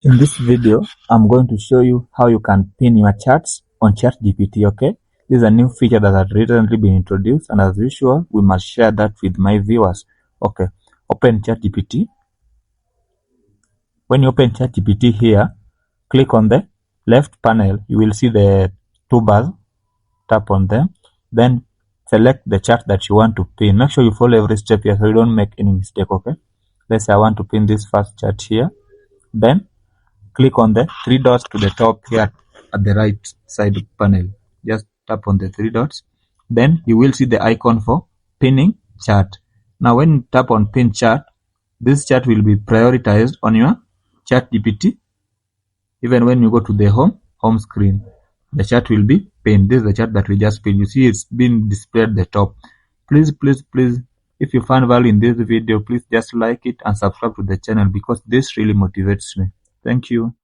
In this video, I'm going to show you how you can pin your charts on ChatGPT, okay? This is a new feature that has recently been introduced, and as usual, we must share that with my viewers. Okay, open ChatGPT. When you open ChatGPT here, click on the left panel. You will see the two bars. Tap on them. Then select the chart that you want to pin. Make sure you follow every step here so you don't make any mistake, okay? Let's say I want to pin this first chart here. Then click on the three dots to the top here at the right side panel. Just tap on the three dots. Then you will see the icon for pinning chart. Now when you tap on pin chart, this chart will be prioritized on your ChatGPT. Even when you go to the home screen, the chart will be pinned. This is the chart that we just pinned. You see it's been displayed at the top. Please, if you found value in this video, please just like it and subscribe to the channel because this really motivates me. Thank you.